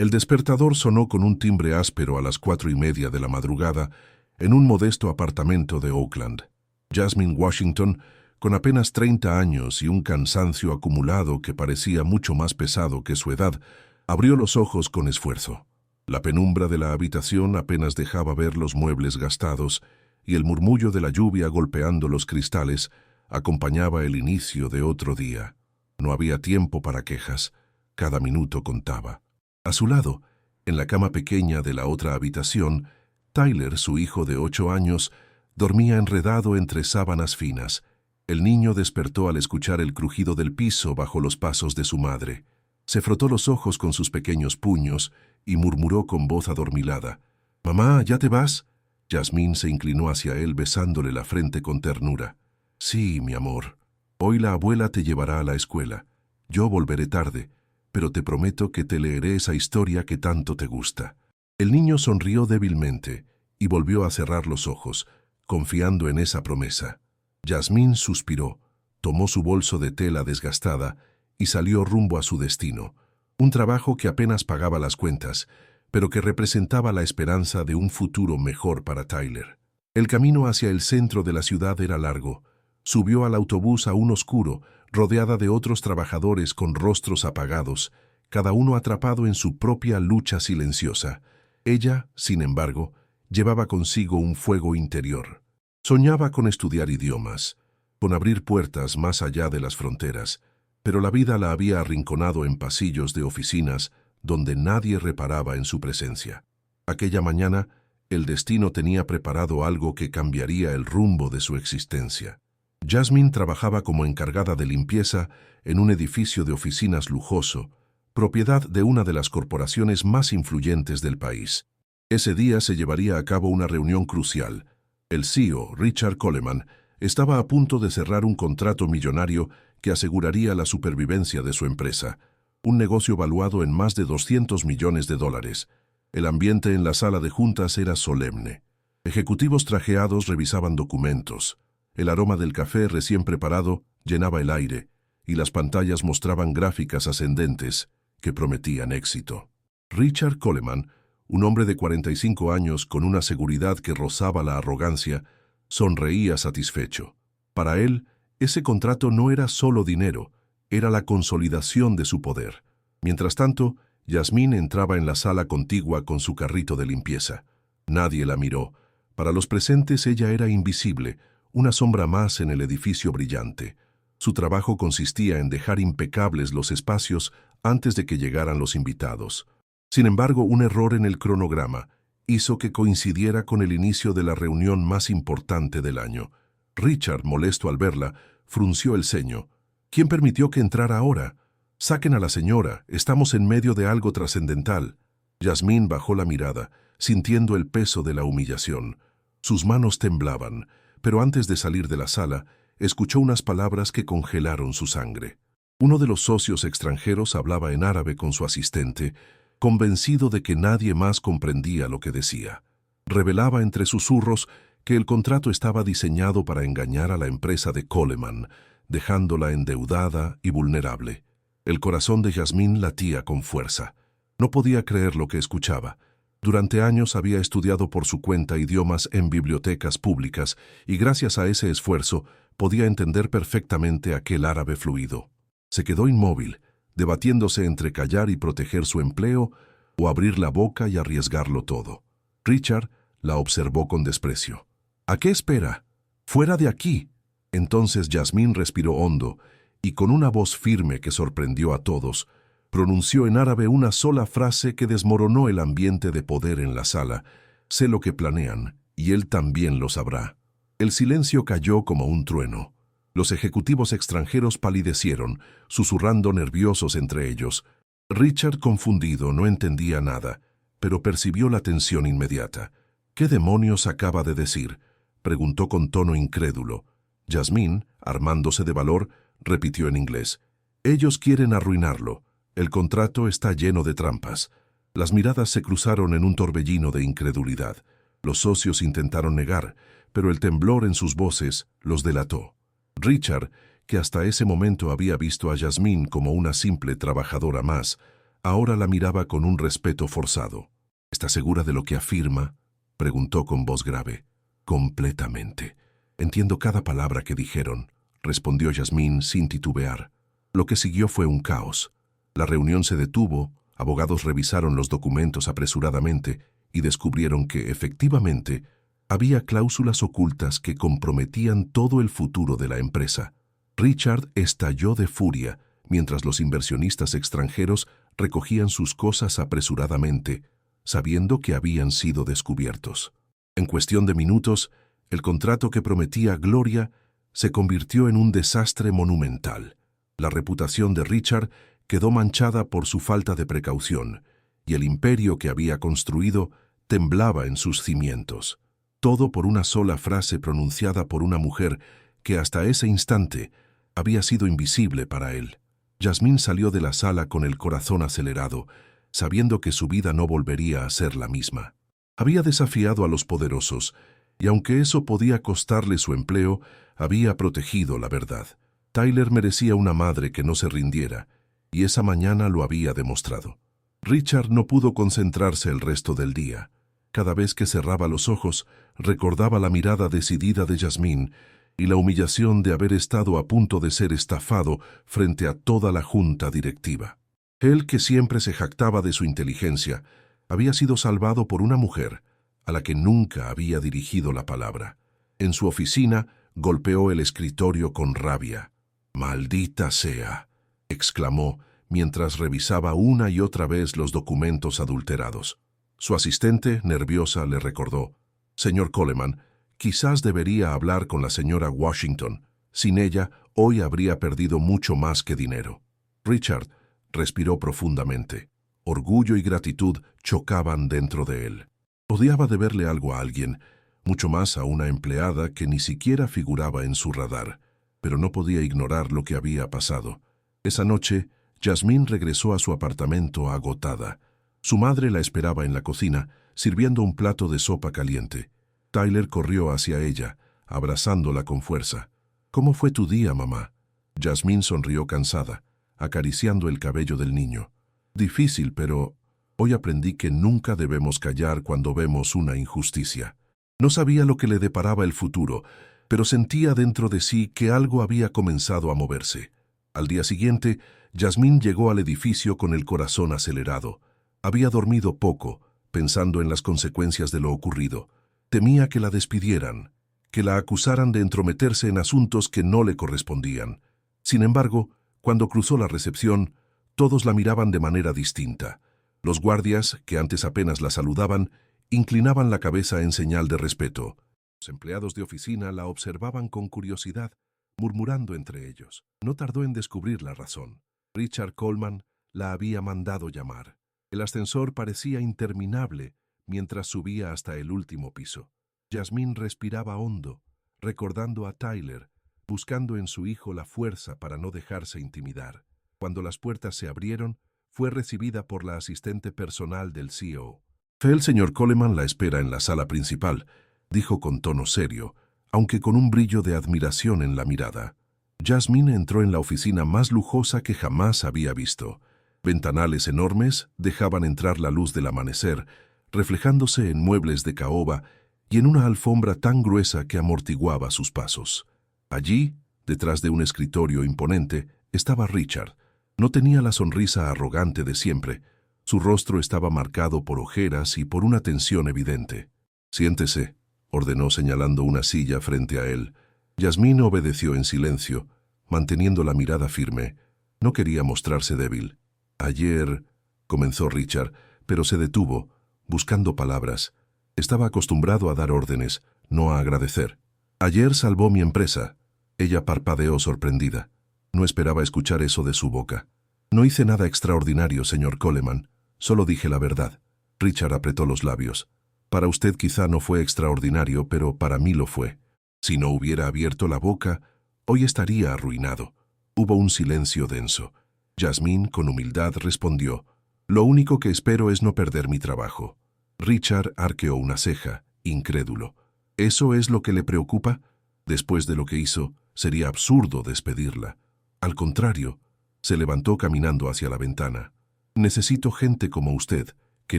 El despertador sonó con un timbre áspero a las 4:30 de la madrugada en un modesto apartamento de Oakland. Jasmine Washington, con apenas 30 años y un cansancio acumulado que parecía mucho más pesado que su edad, abrió los ojos con esfuerzo. La penumbra de la habitación apenas dejaba ver los muebles gastados y el murmullo de la lluvia golpeando los cristales acompañaba el inicio de otro día. No había tiempo para quejas. Cada minuto contaba. A su lado, en la cama pequeña de la otra habitación, Tyler, su hijo de 8 años, dormía enredado entre sábanas finas. El niño despertó al escuchar el crujido del piso bajo los pasos de su madre. Se frotó los ojos con sus pequeños puños y murmuró con voz adormilada: «Mamá, ¿ya te vas?» Jasmine se inclinó hacia él besándole la frente con ternura. «Sí, mi amor. Hoy la abuela te llevará a la escuela. Yo volveré tarde, pero te prometo que te leeré esa historia que tanto te gusta». El niño sonrió débilmente y volvió a cerrar los ojos, confiando en esa promesa. Jasmine suspiró, tomó su bolso de tela desgastada y salió rumbo a su destino, un trabajo que apenas pagaba las cuentas, pero que representaba la esperanza de un futuro mejor para Tyler. El camino hacia el centro de la ciudad era largo. Subió al autobús aún oscuro, rodeada de otros trabajadores con rostros apagados, cada uno atrapado en su propia lucha silenciosa. Ella, sin embargo, llevaba consigo un fuego interior. Soñaba con estudiar idiomas, con abrir puertas más allá de las fronteras, pero la vida la había arrinconado en pasillos de oficinas donde nadie reparaba en su presencia. Aquella mañana, el destino tenía preparado algo que cambiaría el rumbo de su existencia. Jasmine trabajaba como encargada de limpieza en un edificio de oficinas lujoso, propiedad de una de las corporaciones más influyentes del país. Ese día se llevaría a cabo una reunión crucial. El CEO, Richard Coleman, estaba a punto de cerrar un contrato millonario que aseguraría la supervivencia de su empresa, un negocio valuado en más de $200 millones. El ambiente en la sala de juntas era solemne. Ejecutivos trajeados revisaban documentos. El aroma del café recién preparado llenaba el aire y las pantallas mostraban gráficas ascendentes que prometían éxito. Richard Coleman, un hombre de 45 años con una seguridad que rozaba la arrogancia, sonreía satisfecho. Para él, ese contrato no era solo dinero, era la consolidación de su poder. Mientras tanto, Jasmine entraba en la sala contigua con su carrito de limpieza. Nadie la miró. Para los presentes ella era invisible, una sombra más en el edificio brillante. Su trabajo consistía en dejar impecables los espacios antes de que llegaran los invitados. Sin embargo, un error en el cronograma hizo que coincidiera con el inicio de la reunión más importante del año. Richard, molesto al verla, frunció el ceño. «¿Quién permitió que entrara ahora? Saquen a la señora, estamos en medio de algo trascendental». Jasmine bajó la mirada, sintiendo el peso de la humillación. Sus manos temblaban, pero antes de salir de la sala, escuchó unas palabras que congelaron su sangre. Uno de los socios extranjeros hablaba en árabe con su asistente, convencido de que nadie más comprendía lo que decía. Revelaba entre susurros que el contrato estaba diseñado para engañar a la empresa de Coleman, dejándola endeudada y vulnerable. El corazón de Jasmine latía con fuerza. No podía creer lo que escuchaba. Durante años había estudiado por su cuenta idiomas en bibliotecas públicas y gracias a ese esfuerzo podía entender perfectamente aquel árabe fluido. Se quedó inmóvil, debatiéndose entre callar y proteger su empleo o abrir la boca y arriesgarlo todo. Richard la observó con desprecio. «¿A qué espera? ¡Fuera de aquí!». Entonces Jasmine respiró hondo y con una voz firme que sorprendió a todos, pronunció en árabe una sola frase que desmoronó el ambiente de poder en la sala: «Sé lo que planean, y él también lo sabrá». El silencio cayó como un trueno. Los ejecutivos extranjeros palidecieron, susurrando nerviosos entre ellos. Richard, confundido, no entendía nada, pero percibió la tensión inmediata. «¿Qué demonios acaba de decir?», preguntó con tono incrédulo. Jasmine, armándose de valor, repitió en inglés: «Ellos quieren arruinarlo. El contrato está lleno de trampas». Las miradas se cruzaron en un torbellino de incredulidad. Los socios intentaron negar, pero el temblor en sus voces los delató. Richard, que hasta ese momento había visto a Jasmine como una simple trabajadora más, ahora la miraba con un respeto forzado. ¿Está segura de lo que afirma?, preguntó con voz grave. Completamente. Entiendo cada palabra que dijeron, respondió Jasmine sin titubear. Lo que siguió fue un caos. La reunión se detuvo, abogados revisaron los documentos apresuradamente y descubrieron que, efectivamente, había cláusulas ocultas que comprometían todo el futuro de la empresa. Richard estalló de furia mientras los inversionistas extranjeros recogían sus cosas apresuradamente, sabiendo que habían sido descubiertos. En cuestión de minutos, el contrato que prometía gloria se convirtió en un desastre monumental. La reputación de Richard quedó manchada por su falta de precaución, y el imperio que había construido temblaba en sus cimientos. Todo por una sola frase pronunciada por una mujer que hasta ese instante había sido invisible para él. Jasmine salió de la sala con el corazón acelerado, sabiendo que su vida no volvería a ser la misma. Había desafiado a los poderosos, y aunque eso podía costarle su empleo, había protegido la verdad. Tyler merecía una madre que no se rindiera, y esa mañana lo había demostrado. Richard no pudo concentrarse el resto del día. Cada vez que cerraba los ojos, recordaba la mirada decidida de Jasmine y la humillación de haber estado a punto de ser estafado frente a toda la junta directiva. Él, que siempre se jactaba de su inteligencia, había sido salvado por una mujer a la que nunca había dirigido la palabra. En su oficina, golpeó el escritorio con rabia. «¡Maldita sea!», exclamó mientras revisaba una y otra vez los documentos adulterados. Su asistente, nerviosa, le recordó: «Señor Coleman, quizás debería hablar con la señora Washington. Sin ella, hoy habría perdido mucho más que dinero». Richard respiró profundamente. Orgullo y gratitud chocaban dentro de él. Odiaba deberle algo a alguien, mucho más a una empleada que ni siquiera figuraba en su radar, pero no podía ignorar lo que había pasado. Esa noche, Jasmine regresó a su apartamento agotada. Su madre la esperaba en la cocina, sirviendo un plato de sopa caliente. Tyler corrió hacia ella, abrazándola con fuerza. «¿Cómo fue tu día, mamá?». Jasmine sonrió cansada, acariciando el cabello del niño. «Difícil, pero hoy aprendí que nunca debemos callar cuando vemos una injusticia». No sabía lo que le deparaba el futuro, pero sentía dentro de sí que algo había comenzado a moverse. Al día siguiente, Jasmine llegó al edificio con el corazón acelerado. Había dormido poco, pensando en las consecuencias de lo ocurrido. Temía que la despidieran, que la acusaran de entrometerse en asuntos que no le correspondían. Sin embargo, cuando cruzó la recepción, todos la miraban de manera distinta. Los guardias, que antes apenas la saludaban, inclinaban la cabeza en señal de respeto. Los empleados de oficina la observaban con curiosidad, murmurando entre ellos. No tardó en descubrir la razón. Richard Coleman la había mandado llamar. El ascensor parecía interminable mientras subía hasta el último piso. Jasmine respiraba hondo, recordando a Tyler, buscando en su hijo la fuerza para no dejarse intimidar. Cuando las puertas se abrieron, fue recibida por la asistente personal del CEO. «El señor Coleman la espera en la sala principal», dijo con tono serio, aunque con un brillo de admiración en la mirada. Jasmine entró en la oficina más lujosa que jamás había visto. Ventanales enormes dejaban entrar la luz del amanecer, reflejándose en muebles de caoba y en una alfombra tan gruesa que amortiguaba sus pasos. Allí, detrás de un escritorio imponente, estaba Richard. No tenía la sonrisa arrogante de siempre. Su rostro estaba marcado por ojeras y por una tensión evidente. «Siéntese», ordenó señalando una silla frente a él. Jasmine obedeció en silencio, manteniendo la mirada firme. No quería mostrarse débil. «Ayer», comenzó Richard, pero se detuvo, buscando palabras. Estaba acostumbrado a dar órdenes, no a agradecer. «Ayer salvó mi empresa». Ella parpadeó sorprendida. No esperaba escuchar eso de su boca. «No hice nada extraordinario, señor Coleman. Solo dije la verdad». Richard apretó los labios. «Para usted quizá no fue extraordinario, pero para mí lo fue. Si no hubiera abierto la boca, hoy estaría arruinado». Hubo un silencio denso. Jasmine, con humildad, respondió: «Lo único que espero es no perder mi trabajo». Richard arqueó una ceja, incrédulo. «¿Eso es lo que le preocupa? Después de lo que hizo, sería absurdo despedirla». Al contrario, se levantó caminando hacia la ventana. Necesito gente como usted, que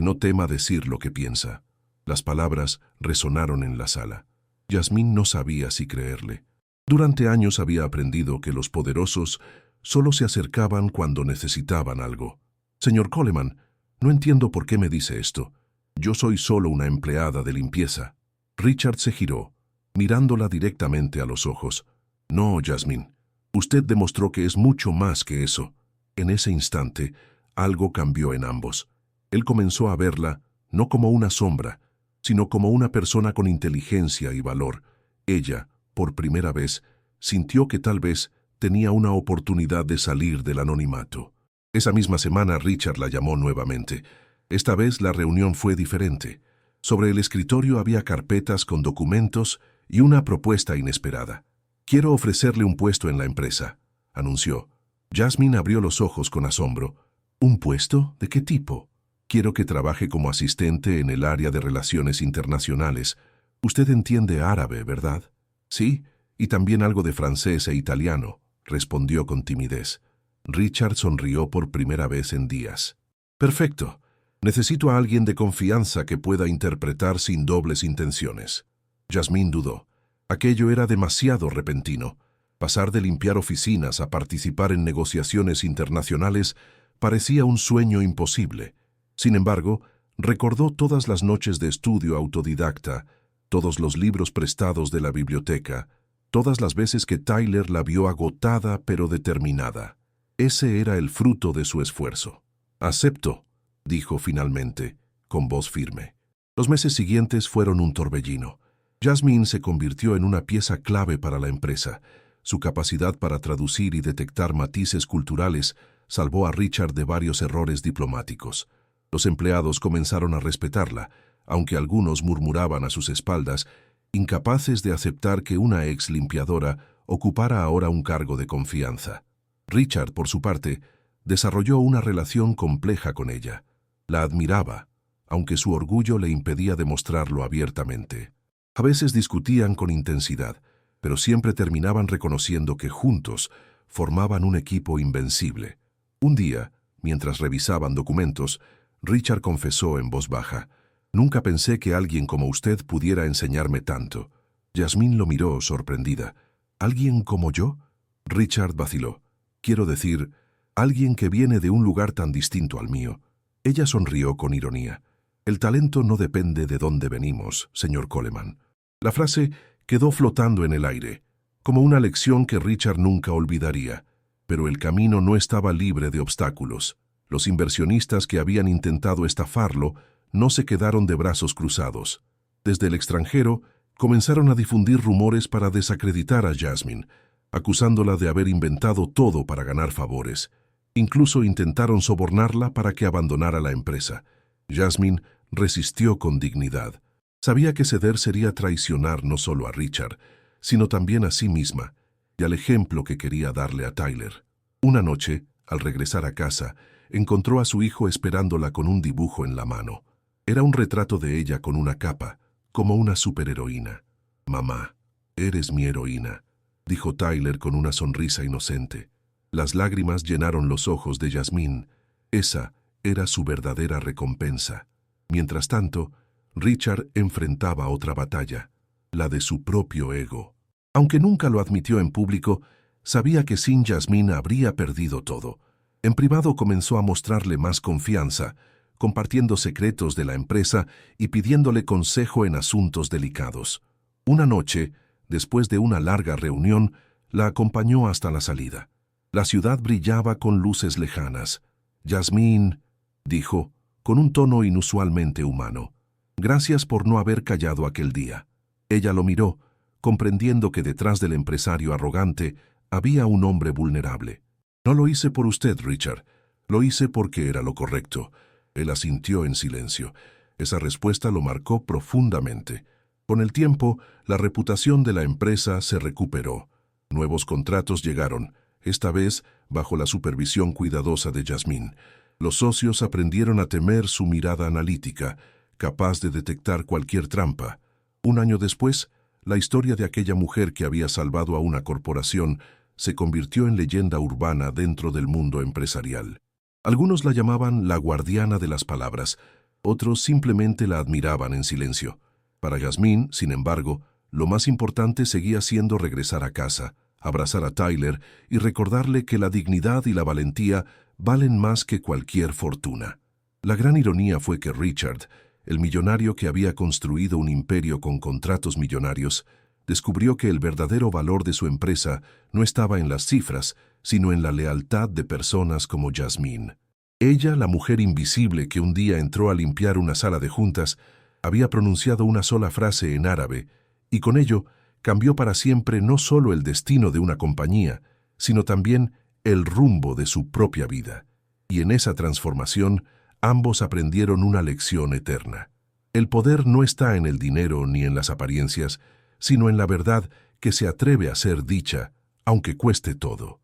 no tema decir lo que piensa. Las palabras resonaron en la sala. Yasmín no sabía si creerle. Durante años había aprendido que los poderosos solo se acercaban cuando necesitaban algo. Señor Coleman, no entiendo por qué me dice esto. Yo soy solo una empleada de limpieza. Richard se giró, mirándola directamente a los ojos. No, Yasmín. Usted demostró que es mucho más que eso. En ese instante, algo cambió en ambos. Él comenzó a verla no como una sombra, sino como una persona con inteligencia y valor. Ella, por primera vez, sintió que tal vez tenía una oportunidad de salir del anonimato. Esa misma semana Richard la llamó nuevamente. Esta vez la reunión fue diferente. Sobre el escritorio había carpetas con documentos y una propuesta inesperada. «Quiero ofrecerle un puesto en la empresa», anunció. Yasmín abrió los ojos con asombro. «¿Un puesto? ¿De qué tipo?» «Quiero que trabaje como asistente en el área de relaciones internacionales. Usted entiende árabe, ¿verdad?» «Sí, y también algo de francés e italiano», respondió con timidez. Richard sonrió por primera vez en días. «Perfecto. Necesito a alguien de confianza que pueda interpretar sin dobles intenciones». Yasmín dudó. Aquello era demasiado repentino. Pasar de limpiar oficinas a participar en negociaciones internacionales parecía un sueño imposible. Sin embargo, recordó todas las noches de estudio autodidacta, todos los libros prestados de la biblioteca, todas las veces que Tyler la vio agotada pero determinada. Ese era el fruto de su esfuerzo. «Acepto», dijo finalmente, con voz firme. Los meses siguientes fueron un torbellino. Yasmín se convirtió en una pieza clave para la empresa. Su capacidad para traducir y detectar matices culturales salvó a Richard de varios errores diplomáticos. Los empleados comenzaron a respetarla, aunque algunos murmuraban a sus espaldas, incapaces de aceptar que una ex limpiadora ocupara ahora un cargo de confianza. Richard, por su parte, desarrolló una relación compleja con ella. La admiraba, aunque su orgullo le impedía demostrarlo abiertamente. A veces discutían con intensidad, pero siempre terminaban reconociendo que juntos formaban un equipo invencible. Un día, mientras revisaban documentos, Richard confesó en voz baja: «Nunca pensé que alguien como usted pudiera enseñarme tanto». Yasmín lo miró sorprendida. «¿Alguien como yo?» Richard vaciló. «Quiero decir, alguien que viene de un lugar tan distinto al mío». Ella sonrió con ironía. «El talento no depende de dónde venimos, señor Coleman». La frase quedó flotando en el aire, como una lección que Richard nunca olvidaría. Pero el camino no estaba libre de obstáculos. Los inversionistas que habían intentado estafarlo no se quedaron de brazos cruzados. Desde el extranjero, comenzaron a difundir rumores para desacreditar a Yasmín, acusándola de haber inventado todo para ganar favores. Incluso intentaron sobornarla para que abandonara la empresa. Yasmín resistió con dignidad. Sabía que ceder sería traicionar no solo a Richard, sino también a sí misma y al ejemplo que quería darle a Tyler. Una noche, al regresar a casa, encontró a su hijo esperándola con un dibujo en la mano. Era un retrato de ella con una capa, como una superheroína. «Mamá, eres mi heroína», dijo Tyler con una sonrisa inocente. Las lágrimas llenaron los ojos de Yasmín. Esa era su verdadera recompensa. Mientras tanto, Richard enfrentaba otra batalla, la de su propio ego. Aunque nunca lo admitió en público, sabía que sin Yasmín habría perdido todo. En privado comenzó a mostrarle más confianza, compartiendo secretos de la empresa y pidiéndole consejo en asuntos delicados. Una noche, después de una larga reunión, la acompañó hasta la salida. La ciudad brillaba con luces lejanas. «Yasmín», dijo, con un tono inusualmente humano, «gracias por no haber callado aquel día». Ella lo miró, comprendiendo que detrás del empresario arrogante había un hombre vulnerable. «No lo hice por usted, Richard. Lo hice porque era lo correcto». Él asintió en silencio. Esa respuesta lo marcó profundamente. Con el tiempo, la reputación de la empresa se recuperó. Nuevos contratos llegaron, esta vez bajo la supervisión cuidadosa de Yasmín. Los socios aprendieron a temer su mirada analítica, capaz de detectar cualquier trampa. Un año después, la historia de aquella mujer que había salvado a una corporación se convirtió en leyenda urbana dentro del mundo empresarial. Algunos la llamaban la guardiana de las palabras, otros simplemente la admiraban en silencio. Para Yasmín, sin embargo, lo más importante seguía siendo regresar a casa, abrazar a Tyler y recordarle que la dignidad y la valentía valen más que cualquier fortuna. La gran ironía fue que Richard, el millonario que había construido un imperio con contratos millonarios, descubrió que el verdadero valor de su empresa no estaba en las cifras, sino en la lealtad de personas como Yasmín. Ella, la mujer invisible que un día entró a limpiar una sala de juntas, había pronunciado una sola frase en árabe, y con ello cambió para siempre no solo el destino de una compañía, sino también el rumbo de su propia vida. Y en esa transformación, ambos aprendieron una lección eterna. El poder no está en el dinero ni en las apariencias, sino en la verdad que se atreve a ser dicha, aunque cueste todo.